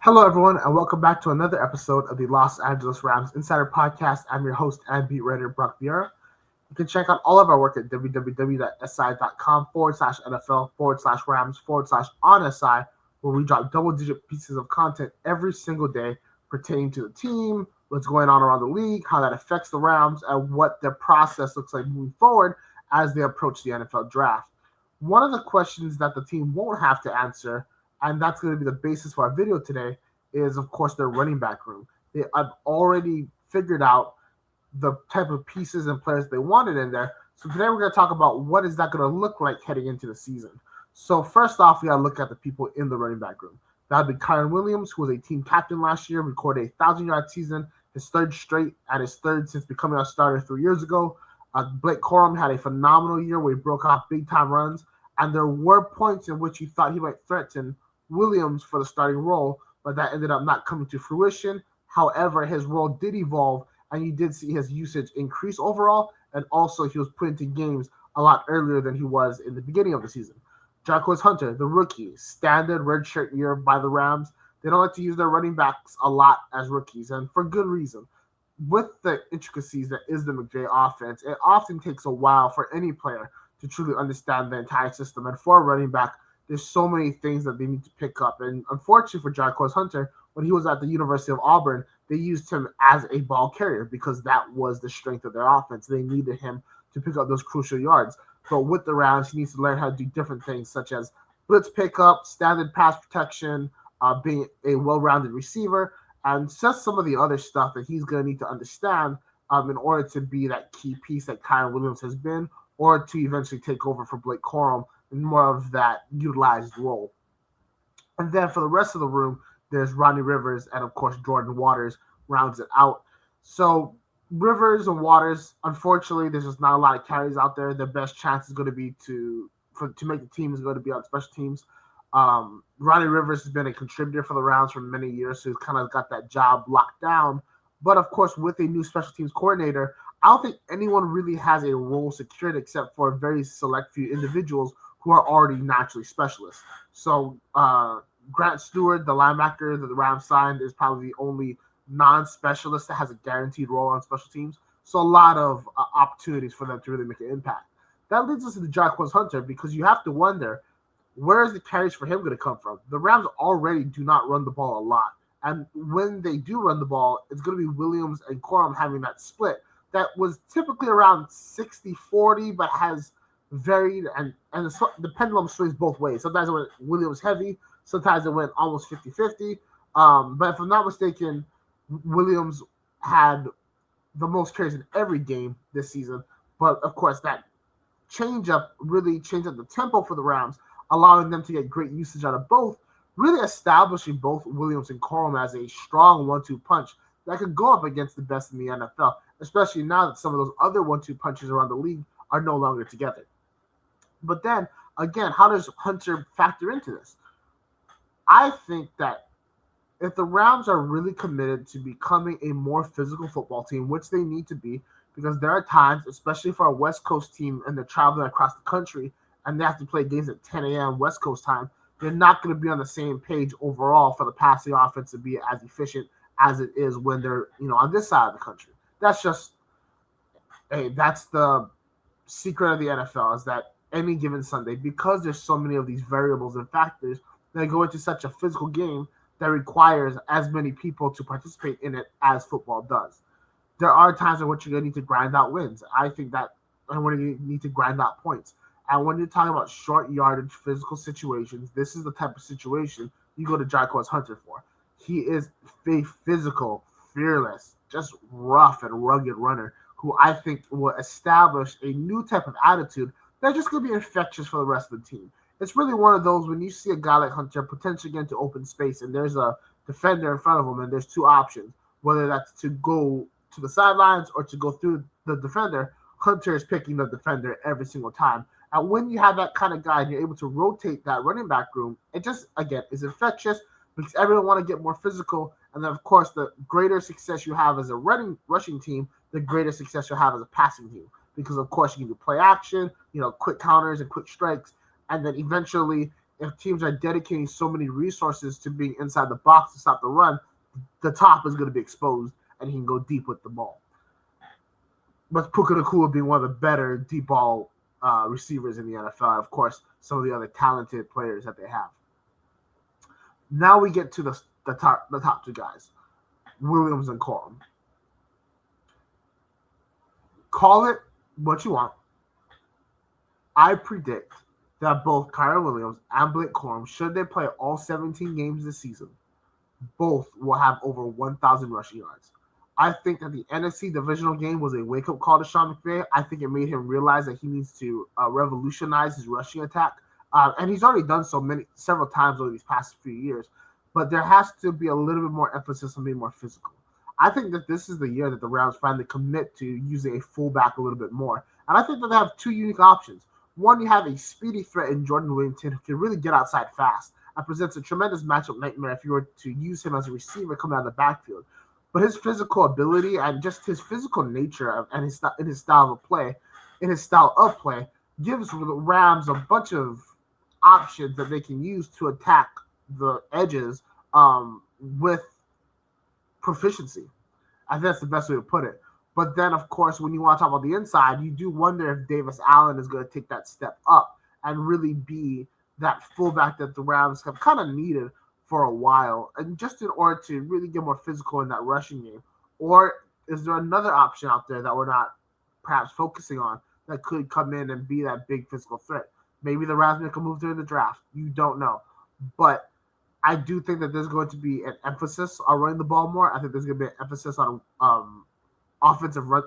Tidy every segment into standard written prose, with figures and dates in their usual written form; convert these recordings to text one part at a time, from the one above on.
Hello, everyone, and welcome back to another episode of the Los Angeles Rams Insider Podcast. I'm your host and beat writer, Brock Vieira. You can check out all of our work at www.si.com/NFL/Rams/on-SI, where we drop double-digit pieces of content every single day pertaining to the team, what's going on around the league, how that affects the Rams, and what their process looks like moving forward as they approach the NFL draft. One of the questions that the team won't have to answer, and that's going to be the basis for our video today, is, of course, their running back room. I've already figured out the type of pieces and players they wanted in there. So today we're going to talk about what is that going to look like heading into the season. So first off, we got to look at the people in the running back room. That would be Kyren Williams, who was a team captain last year, recorded a 1,000-yard season, his third straight, and his third since becoming a starter 3 years ago. Blake Corum had a phenomenal year where he broke off big-time runs, and there were points in which you thought he might threaten Williams for the starting role, but that ended up not coming to fruition. However, his role did evolve, and you did see his usage increase overall, and also he was put into games a lot earlier than he was in the beginning of the season. Jarquez Hunter, the rookie, standard redshirt year by the Rams. They don't like to use their running backs a lot as rookies, and for good reason. With the intricacies that is the McVay offense, it often takes a while for any player to truly understand the entire system. And for a running back, there's so many things that they need to pick up. And unfortunately for Jarquez Hunter, when he was at the University of Auburn, they used him as a ball carrier because that was the strength of their offense. They needed him to pick up those crucial yards. But with the Rams, he needs to learn how to do different things, such as blitz pickup, standard pass protection, being a well-rounded receiver, and just some of the other stuff that he's going to need to understand in order to be that key piece that Kyren Williams has been, or to eventually take over for Blake Corum in more of that utilized role. And then for the rest of the room, there's Rodney Rivers and, of course, Jordan Waters rounds it out. So Rivers and Waters, unfortunately, there's just not a lot of carries out there. Their best chance is going to be to make the team is going to be on special teams. Rodney Rivers has been a contributor for the Rams for many years, so he's kind of got that job locked down. But, of course, with a new special teams coordinator, I don't think anyone really has a role secured except for a very select few individuals who are already naturally specialists. So Grant Stewart, the linebacker that the Rams signed, is probably the only non-specialist that has a guaranteed role on special teams. So a lot of opportunities for them to really make an impact. That leads us to the Jarquez Hunter, because you have to wonder, where is the carries for him going to come from? The Rams already do not run the ball a lot. And when they do run the ball, it's going to be Williams and Corum having that split that was typically around 60-40, but has varied, and the pendulum swings both ways. Sometimes it went Williams heavy, sometimes it went almost 50-50. But if I'm not mistaken, Williams had the most carries in every game this season. But of course, that changeup really changed up the tempo for the Rams, allowing them to get great usage out of both, really establishing both Williams and Corum as a strong 1-2 punch that could go up against the best in the NFL, especially now that some of those other 1-2 punches around the league are no longer together. But then, again, how does Hunter factor into this? I think that if the Rams are really committed to becoming a more physical football team, which they need to be, because there are times, especially for a West Coast team, and they're traveling across the country, and they have to play games at 10 a.m. West Coast time, they're not going to be on the same page overall for the passing offense to be as efficient as it is when they're, on this side of the country. That's the secret of the NFL, is that any given Sunday, because there's so many of these variables and factors that go into such a physical game that requires as many people to participate in it as football does. There are times in which you're going to need to grind out wins. I think that, and when you need to grind out points. And when you're talking about short yardage physical situations, this is the type of situation you go to Jarquez Hunter for. He is a physical, fearless, just rough and rugged runner who I think will establish a new type of attitude that's just going to be infectious for the rest of the team. It's really one of those when you see a guy like Hunter potentially get into open space and there's a defender in front of him and there's two options, whether that's to go to the sidelines or to go through the defender. Hunter is picking the defender every single time. And when you have that kind of guy and you're able to rotate that running back room, it just, again, is infectious, makes everyone want to get more physical. And then, of course, the greater success you have as a rushing team, the greater success you'll have as a passing team. Because, of course, you can do play action, quick counters and quick strikes. And then eventually, if teams are dedicating so many resources to being inside the box to stop the run, the top is going to be exposed and he can go deep with the ball. But Puka Nacua being one of the better deep ball receivers in the NFL. Of course, some of the other talented players that they have. Now we get to the top two guys, Williams and Corum. Call it what you want. I predict that both Kyren Williams and Blake Corum, should they play all 17 games this season, both will have over 1,000 rushing yards. I think that the NFC divisional game was a wake-up call to Sean McVay. I think it made him realize that he needs to revolutionize his rushing attack. And he's already done so several times over these past few years. But there has to be a little bit more emphasis on being more physical. I think that this is the year that the Rams finally commit to using a fullback a little bit more. And I think that they have two unique options. One, you have a speedy threat in Jordan Whittington who can really get outside fast and presents a tremendous matchup nightmare if you were to use him as a receiver coming out of the backfield. But his physical ability and just his physical nature and his style of play, gives the Rams a bunch of options that they can use to attack the edges with proficiency. I think that's the best way to put it. But then, of course, when you want to talk about the inside, you do wonder if Davis Allen is going to take that step up and really be that fullback that the Rams have kind of needed for a while, and just in order to really get more physical in that rushing game. Or is there another option out there that we're not perhaps focusing on that could come in and be that big physical threat? Maybe the Rams make a move during the draft. You don't know. But I do think that there's going to be an emphasis on running the ball more. I think there's going to be an emphasis on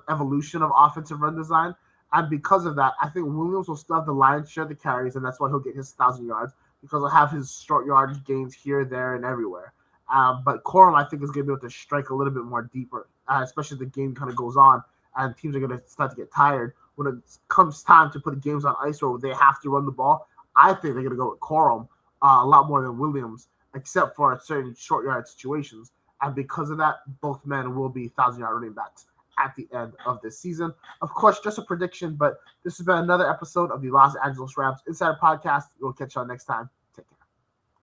evolution of offensive run design. And because of that, I think Williams will still have the lion's share of the carries, and that's why he'll get his 1,000 yards, because he'll have his short yardage gains here, there, and everywhere. But Corum, I think, is going to be able to strike a little bit more deeper, especially as the game kind of goes on and teams are going to start to get tired. When it comes time to put games on ice where they have to run the ball, I think they're going to go with Corum a lot more than Williams, except for certain short yard situations. And because of that, both men will be 1,000-yard running backs at the end of this season. Of course, just a prediction, but this has been another episode of the Los Angeles Rams Insider Podcast. We'll catch y'all next time.